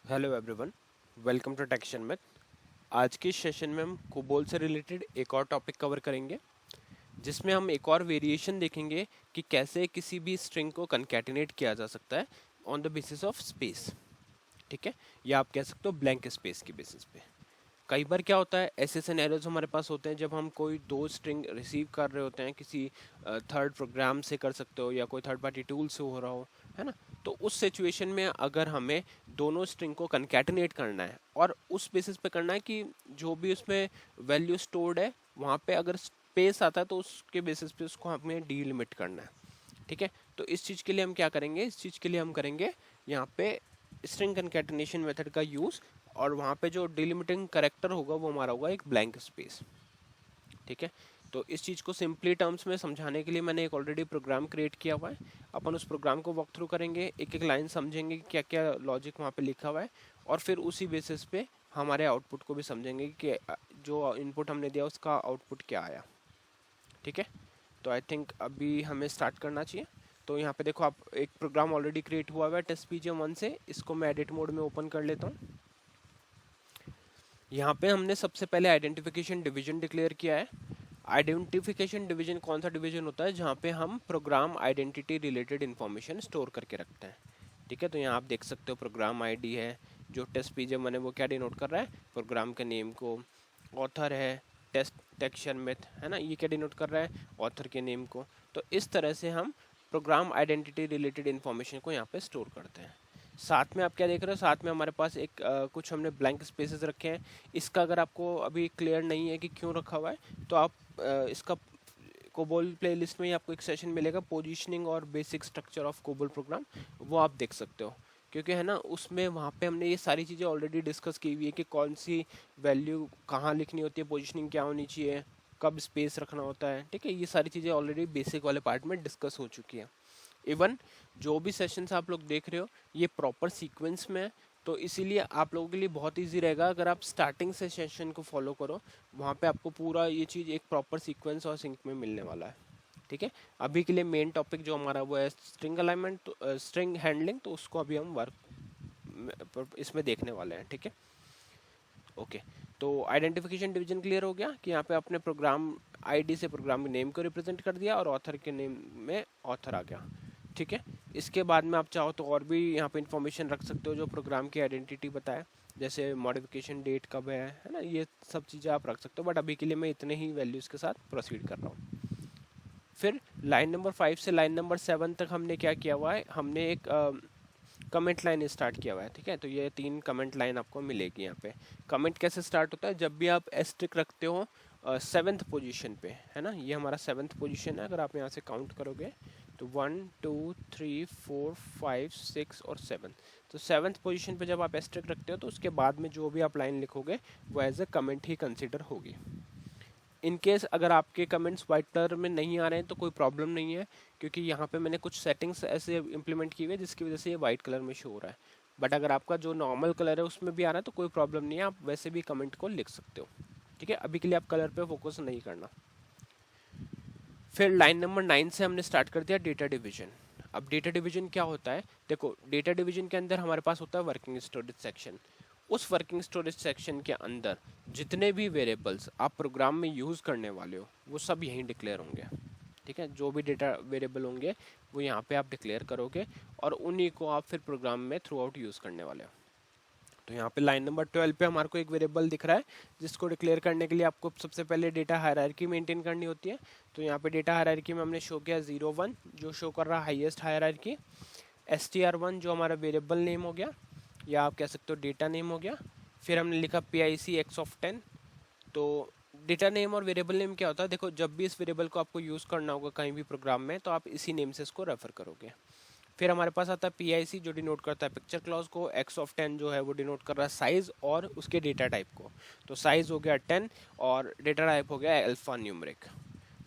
Hello everyone, welcome to टेक्शन में। आज के सेशन में हम कोबोल से रिलेटेड एक और टॉपिक कवर करेंगे, जिसमें हम एक और वेरिएशन देखेंगे कि कैसे किसी भी स्ट्रिंग को कंकैटिनेट किया जा सकता है on the basis of space. ठीक है, या आप कह सकते हो ब्लैंक स्पेस की बेसिस पे। कई बार क्या होता है, ऐसे सिनेरियोज हमारे पास होते हैं जब हम कोई दो स्ट्रिंग रिसीव कर रहे होते हैं, किसी थर्ड प्रोग्राम से कर सकते हो या कोई थर्ड पार्टी टूल से हो रहा हो, है ना। तो उस सिचुएशन में अगर हमें दोनों स्ट्रिंग को कंकैटिनेट करना है और उस बेसिस पे करना है कि जो भी उसमें वैल्यू स्टोर्ड है वहाँ पे अगर स्पेस आता है तो उसके बेसिस पे उसको हमें डीलिमिट करना है। ठीक है, तो इस चीज़ के लिए हम क्या करेंगे, इस चीज़ के लिए हम करेंगे यहाँ पे स्ट्रिंग कंकैटिनेशन मेथड का यूज़। और वहाँ पे जो डिलिमिटिंग करेक्टर होगा वो हमारा होगा एक ब्लैंक स्पेस। ठीक है, तो इस चीज़ को सिंपली टर्म्स में समझाने के लिए मैंने एक ऑलरेडी प्रोग्राम क्रिएट किया हुआ है। अपन उस प्रोग्राम को वॉक थ्रू करेंगे, एक एक लाइन समझेंगे कि क्या क्या लॉजिक वहाँ पे लिखा हुआ है, और फिर उसी बेसिस पे हमारे आउटपुट को भी समझेंगे कि जो इनपुट हमने दिया उसका आउटपुट क्या आया। ठीक है, तो आई थिंक अभी हमें स्टार्ट करना चाहिए। तो यहाँ पे देखो, आप एक प्रोग्राम ऑलरेडी क्रिएट हुआ हुआ है TestPGM1 से, इसको मैं एडिट मोड में ओपन कर लेता हूँ। यहाँ पे हमने सबसे पहले आइडेंटिफिकेशन डिवीजन डिक्लेयर किया है। आइडेंटिफिकेशन डिवीजन कौन सा डिवीजन होता है, जहाँ पे हम program identity related information store करके रखते हैं। ठीक है, तो यहाँ आप देख सकते हो प्रोग्राम आईडी है, जो टेस्ट पीजे मैंने वो क्या डिनोट कर रहा है, प्रोग्राम के नेम को। ऑथर है, टेस्ट टेक्शन मेथ है ना, ये क्या डिनोट कर रहा है, ऑथर के नेम को। तो इस तरह से हम प्रोग्राम आइडेंटिटी रिलेटेड इन्फॉर्मेशन को यहाँ पे स्टोर करते हैं। साथ में आप क्या देख रहे हो, साथ में हमारे पास एक कुछ हमने ब्लैंक स्पेसेस रखे हैं। इसका अगर आपको अभी क्लियर नहीं है कि क्यों रखा हुआ है, तो आप इसका कोबोल प्लेलिस्ट में ही आपको एक सेशन मिलेगा, पोजीशनिंग और basic structure of COBOL program, वो आप देख सकते हो। क्योंकि है ना, उसमें वहाँ पे हमने ये सारी चीज़ें ऑलरेडी डिस्कस की हुई है कि कौन सी वैल्यू कहाँ लिखनी होती है, पोजीशनिंग क्या होनी चाहिए, कब स्पेस रखना होता है। ठीक है, ये सारी चीज़ें ऑलरेडी बेसिक वाले पार्ट में डिस्कस हो चुकी है। इवन जो भी सेशंस आप लोग देख रहे हो ये प्रॉपर सीक्वेंस में है, तो इसीलिए आप लोगों के लिए बहुत ईजी रहेगा अगर आप स्टार्टिंग से सेशन को फॉलो करो। वहाँ पे आपको पूरा ये चीज़ एक प्रॉपर सीक्वेंस और सिंक में मिलने वाला है। ठीक है, अभी के लिए मेन टॉपिक जो हमारा वो है स्ट्रिंग अलाइनमेंट, तो स्ट्रिंग हैंडलिंग, तो उसको अभी हम वर्क इसमें देखने वाले हैं। ठीक है, ओके। तो आइडेंटिफिकेशन डिवीजन क्लियर हो गया कि यहाँ पे आपने प्रोग्राम आईडी से प्रोग्राम के नेम को रिप्रेजेंट कर दिया और ऑथर के नेम में ऑथर आ गया। ठीक है, इसके बाद में आप चाहो तो और भी यहाँ पे इंफॉर्मेशन रख सकते हो जो प्रोग्राम की आइडेंटिटी बताए, जैसे मॉडिफिकेशन डेट कब है ना, ये सब चीज़ें आप रख सकते हो। बट अभी के लिए मैं इतने ही वैल्यूज़ के साथ प्रोसीड कर रहा हूँ। फिर लाइन नंबर 5 से लाइन नंबर 7 तक हमने क्या किया हुआ है, हमने एक कमेंट लाइन स्टार्ट किया हुआ है। ठीक है, तो ये 3 कमेंट लाइन आपको मिलेगी यहाँ पे। कमेंट कैसे स्टार्ट होता है, जब भी आप एस्ट्रिक रखते हो 7th पोजीशन पे, है ना, ये हमारा 7th पोजीशन है। अगर आप यहाँ से काउंट करोगे तो 1 2 3 4 5 6 और 7, तो 7th पोजीशन पे जब आप एस्ट्रिक रखते हो तो उसके बाद में जो भी आप लाइन लिखोगे वो एज ए कमेंट ही कंसिडर होगी। इन केस अगर आपके कमेंट्स वाइट कलर में नहीं आ रहे हैं तो कोई प्रॉब्लम नहीं है, क्योंकि यहाँ पे मैंने कुछ सेटिंग्स ऐसे इंप्लीमेंट की हुई है जिसकी वजह से ये वाइट कलर में शो हो रहा है। बट अगर आपका जो नॉर्मल कलर है उसमें भी आ रहा है तो कोई प्रॉब्लम नहीं है, आप वैसे भी कमेंट को लिख सकते हो। ठीक है, अभी के लिए आप कलर पे फोकस नहीं करना। फिर लाइन नंबर 9 से हमने स्टार्ट कर दिया डेटा डिवीजन। अब डेटा डिवीजन क्या होता है, देखो डेटा डिवीजन के अंदर हमारे पास होता है वर्किंग स्टोरेज सेक्शन। उस वर्किंग स्टोरेज सेक्शन के अंदर जितने भी वेरिएबल्स आप प्रोग्राम में यूज़ करने वाले हो वो सब यहीं डिक्लेयर होंगे। ठीक है, जो भी डेटा वेरिएबल होंगे वो यहाँ पे आप डिक्लेयर करोगे और उन्हीं को आप फिर प्रोग्राम में थ्रू आउट यूज़ करने वाले हो। तो यहाँ पे लाइन नंबर 12 पे हमारे को एक वेरिएबल दिख रहा है जिसको डिक्लेयर करने के लिए आपको सबसे पहले डेटा हायरार्की मेंटेन करनी होती है। तो यहाँ पे डेटा हायरार्की में हमने शो किया 0 1, जो शो कर रहा है हाईएस्ट हायरार्की। str1 जो हमारा वेरिएबल नेम हो गया, या आप कह सकते हो डेटा नेम हो गया। फिर हमने लिखा PIC x(10). तो डेटा नेम और वेरिएबल नेम क्या होता है, देखो जब भी इस वेरिएबल को आपको यूज़ करना होगा कहीं भी प्रोग्राम में तो आप इसी नेम से इसको रेफर करोगे। फिर हमारे पास आता है PIC जो डिनोट करता है पिक्चर क्लॉज को, x(10) जो है वो डिनोट कर रहा है साइज़ और उसके डेटा टाइप को। तो साइज़ हो गया 10 और डेटा टाइप हो गया अल्फा न्यूमरिक।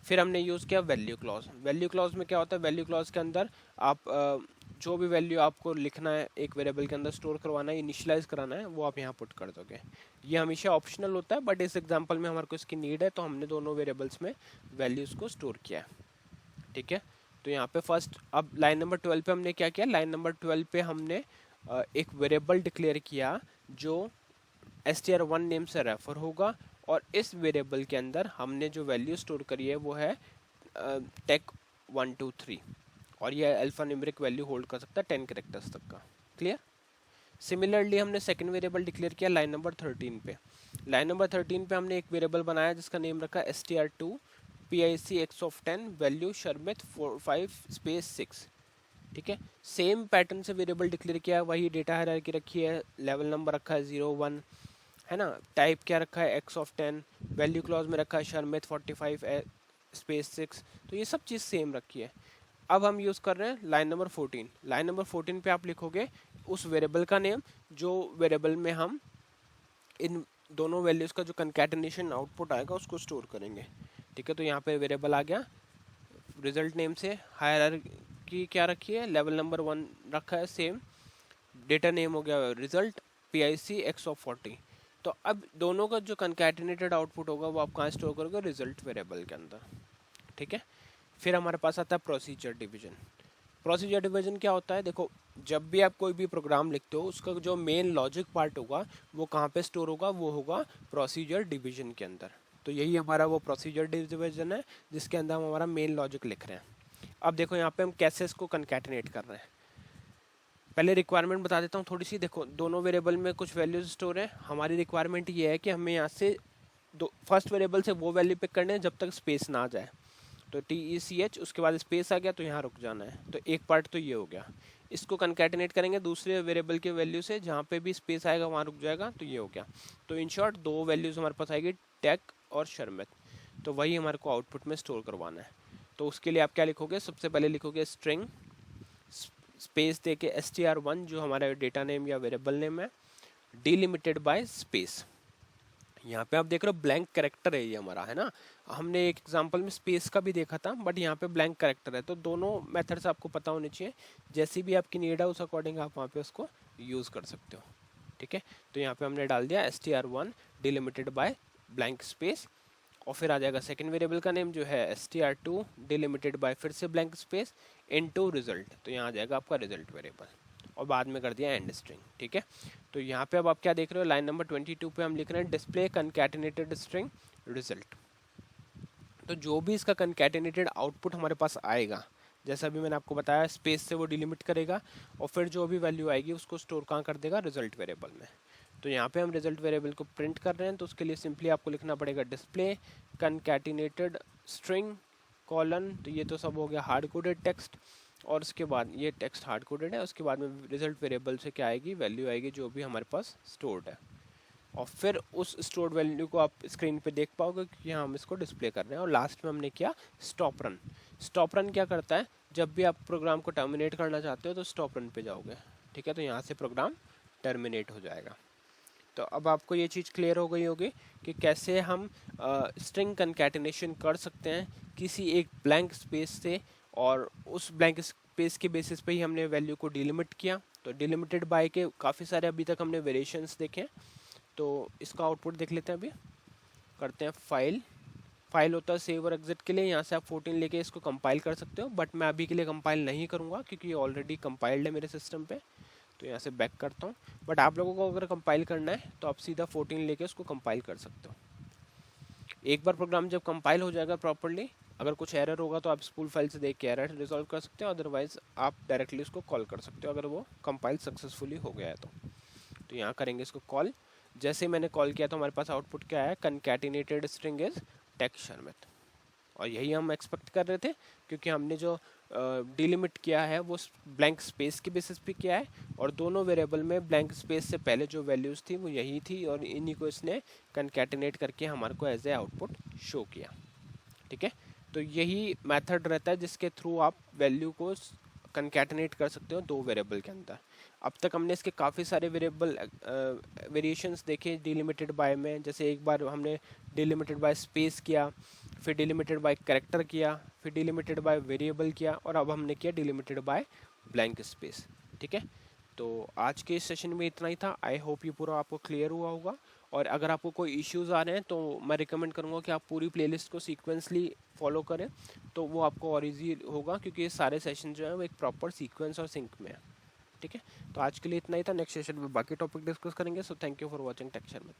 फिर हमने यूज़ किया वैल्यू क्लॉज। वैल्यू क्लॉज में क्या होता है, वैल्यू क्लॉज के अंदर आप जो भी वैल्यू आपको लिखना है एक वेरिएबल के अंदर स्टोर करवाना है, इनिशियलाइज कराना है, वो आप यहाँ पुट कर दोगे। ये हमेशा ऑप्शनल होता है बट इस एग्जांपल में हमारे को इसकी नीड है तो हमने दोनों वेरिएबल्स में वैल्यूज़ को स्टोर किया है। ठीक है, तो यहाँ पे फर्स्ट अब लाइन नंबर 12 पे हमने क्या किया, लाइन नंबर 12 पे हमने एक वेरिएबल डिक्लेयर किया जो str1 नेम से रेफर होगा, और इस वेरिएबल के अंदर हमने जो वैल्यू स्टोर करी है वो है टेक 123, और ये अल्फा न्यूमेरिक वैल्यू होल्ड कर सकता है 10 कैरेक्टर्स तक का। क्लियर? सिमिलरली हमने सेकंड वेरिएबल डिक्लेयर किया लाइन नंबर 13 पे। लाइन नंबर 13 पे हमने एक वेरिएबल बनाया जिसका नेम रखा str2 pic x of 10 value शर्मित 5 स्पेस 6। ठीक है, सेम पैटर्न से वेरिएबल डिक्लेयर किया, वही डेटा हायरार्की रखी है, लेवल नंबर रखा है 0 1, है ना, टाइप क्या रखा है x of 10, वैल्यू क्लॉज में रखा है शर्मित 45 स्पेस 6, तो ये सब चीज़ सेम रखी है। अब हम यूज़ कर रहे हैं लाइन नंबर 14। लाइन नंबर 14 पे आप लिखोगे उस वेरिएबल का नेम जो वेरिएबल में हम इन दोनों वैल्यूज़ का जो कंकैटिनेशन आउटपुट आएगा उसको स्टोर करेंगे। ठीक है, तो यहाँ पे वेरिएबल आ गया, रिजल्ट नेम से हायरार्की क्या रखी है, लेवल नंबर 1 रखा है सेम, डेटा नेम हो गया रिजल्ट PIC x of 40। तो अब दोनों का जो कंकैटिनेटेड आउटपुट होगा वो आप कहाँ स्टोर करोगे, रिजल्ट वेरिएबल के अंदर। ठीक है, फिर हमारे पास आता है प्रोसीजर डिवीजन। प्रोसीजर डिवीजन क्या होता है, देखो जब भी आप कोई भी प्रोग्राम लिखते हो उसका जो मेन लॉजिक पार्ट होगा वो कहाँ पे स्टोर होगा, वो होगा प्रोसीजर डिवीजन के अंदर। तो यही हमारा वो प्रोसीजर डिवीजन है जिसके अंदर हम हमारा मेन लॉजिक लिख रहे हैं। अब देखो यहाँ पे हम कैसे इसको कंकैटिनेट कर रहे हैं। पहले रिक्वायरमेंट बता देता हूँ थोड़ी सी। देखो दोनों वेरिएबल में कुछ वैल्यूज स्टोर है, हमारी रिक्वायरमेंट ये है कि हमें यहाँ से फर्स्ट वेरिएबल से वो वैल्यू पिक करने हैं जब तक स्पेस ना आ जाए। तो TECH उसके बाद स्पेस आ गया तो यहाँ रुक जाना है। तो एक पार्ट तो ये हो गया, इसको कंकैटिनेट करेंगे दूसरे वेरिएबल के वैल्यू से, जहाँ पे भी स्पेस आएगा वहाँ रुक जाएगा, तो ये हो गया। तो इन शॉर्ट दो वैल्यूज हमारे पास आएगी, टेक और शर्मित, तो वही हमारे को आउटपुट में स्टोर करवाना है। तो उसके लिए आप क्या लिखोगे, सबसे पहले लिखोगे स्ट्रिंग स्पेस दे के str1 जो हमारा डेटा नेम या वेरिएबल नेम है, डिलिमिटेड बाय स्पेस। यहाँ पे आप देख रहे हो ब्लैंक कैरेक्टर है ये हमारा, है ना। हमने एक एग्जांपल में स्पेस का भी देखा था, बट यहाँ पे ब्लैंक कैरेक्टर है। तो दोनों मेथड्स आपको पता होने चाहिए, जैसी भी आपकी नीड है उस अकॉर्डिंग आप वहाँ पे उसको यूज़ कर सकते हो। ठीक है, तो यहाँ पे हमने डाल दिया str1 delimited bye blank space, और फिर आ जाएगा सेकेंड वेरिएबल का नेम जो है str2 डिलिमिटेड बाय फिर से ब्लैंक स्पेस इनटू रिजल्ट, तो यहाँ आ जाएगा आपका रिजल्ट वेरिएबल, और बाद में कर दिया एंड स्ट्रिंग। ठीक है, तो यहाँ पे अब आप क्या देख रहे हो, लाइन नंबर 22 पे हम लिख रहे हैं डिस्प्ले कंकैटिनेटेड स्ट्रिंग रिजल्ट। तो जो भी इसका कंकैटिनेटेड आउटपुट हमारे पास आएगा, जैसा भी मैंने आपको बताया, स्पेस से वो डिलिमिट करेगा और फिर जो भी वैल्यू आएगी उसको स्टोर कहाँ कर देगा, रिजल्ट वेरिएबल में। तो यहाँ पे हम रिजल्ट वेरिएबल को प्रिंट कर रहे हैं, तो उसके लिए सिंपली आपको लिखना पड़ेगा डिस्प्ले कंकैटिनेटेड स्ट्रिंग कॉलन, तो ये तो सब हो गया हार्ड कोडेड टेक्स्ट, और उसके बाद ये टेक्स्ट हार्ड कोडेड है, उसके बाद में रिजल्ट वेरिएबल से क्या आएगी, वैल्यू आएगी जो भी हमारे पास स्टोर्ड है, और फिर उस स्टोर्ड वैल्यू को आप स्क्रीन पे देख पाओगे कि हम इसको डिस्प्ले कर रहे हैं। और लास्ट में हमने किया स्टॉप रन। स्टॉप रन क्या करता है, जब भी आप प्रोग्राम को टर्मिनेट करना चाहते हो तो स्टॉप रन पे जाओगे। ठीक है, तो यहाँ से प्रोग्राम टर्मिनेट हो जाएगा। तो अब आपको ये चीज़ क्लियर हो गई होगी कि कैसे हम स्ट्रिंग कंकैटिनेशन कर सकते हैं किसी एक ब्लैंक स्पेस से, और उस ब्लैंक स्पेस के बेसिस पे ही हमने वैल्यू को डिलिमिट किया। तो डिलिमिटेड बाय के काफ़ी सारे अभी तक हमने वेरिएशंस देखे, तो इसका आउटपुट देख लेते हैं। अभी करते हैं फाइल होता है सेव और एग्जिट के लिए, यहाँ से आप 14 लेके इसको कंपाइल कर सकते हो, बट मैं अभी के लिए कंपाइल नहीं करूँगा क्योंकि ये ऑलरेडी कंपाइल्ड है मेरे सिस्टम पे। तो यहाँ से बैक करता हूँ, बट आप लोगों को अगर कंपाइल करना है तो आप सीधा 14 लेके उसको कंपाइल कर सकते हो। एक बार प्रोग्राम जब कंपाइल हो जाएगा प्रॉपरली, अगर कुछ एरर होगा तो आप स्पूल फाइल से देख के एरर रिजॉल्व कर सकते हो, अदरवाइज आप डायरेक्टली उसको कॉल कर सकते हो अगर वो कंपाइल सक्सेसफुली हो गया है तो यहाँ करेंगे इसको कॉल। जैसे मैंने कॉल किया तो हमारे पास आउटपुट क्या है, कंकैटिनेटेड स्ट्रिंग इज टेक शर्मित, और यही हम एक्सपेक्ट कर रहे थे क्योंकि हमने जो डिलिमिट किया है वो ब्लैंक स्पेस की बेसिस पे किया है, और दोनों वेरिएबल में ब्लैंक स्पेस से पहले जो वैल्यूज़ थी वो यही थी, और इन्हीं को इसने कंकैटिनेट करके हमारे को एज ए आउटपुट शो किया। ठीक है, तो यही मेथड रहता है जिसके थ्रू आप वैल्यू को कंकैटिनेट कर सकते हो दो वेरिएबल के अंदर। अब तक हमने इसके काफ़ी सारे वेरिएशंस देखे डिलिमिटेड बाय में, जैसे एक बार हमने डिलिमिटेड बाय स्पेस किया, फिर डिलिमिटेड बाय कैरेक्टर किया, फिर डिलिमिटेड बाय वेरिएबल किया, और अब हमने किया डिलिमिटेड बाय ब्लैंक स्पेस। ठीक है, तो आज के इस सेशन में इतना ही था। आई होप ये पूरा आपको क्लियर हुआ होगा, और अगर आपको कोई इश्यूज़ आ रहे हैं तो मैं रिकमेंड करूँगा कि आप पूरी प्लेलिस्ट को सीक्वेंसली फॉलो करें, तो वो आपको और ईजी होगा क्योंकि ये सारे सेशन जो हैं वो एक प्रॉपर सीक्वेंस और सिंक में है। ठीक है, तो आज के लिए इतना ही था। नेक्स्ट सेशन में बाकी टॉपिक डिस्कस करेंगे। So thank you for watching tech share में।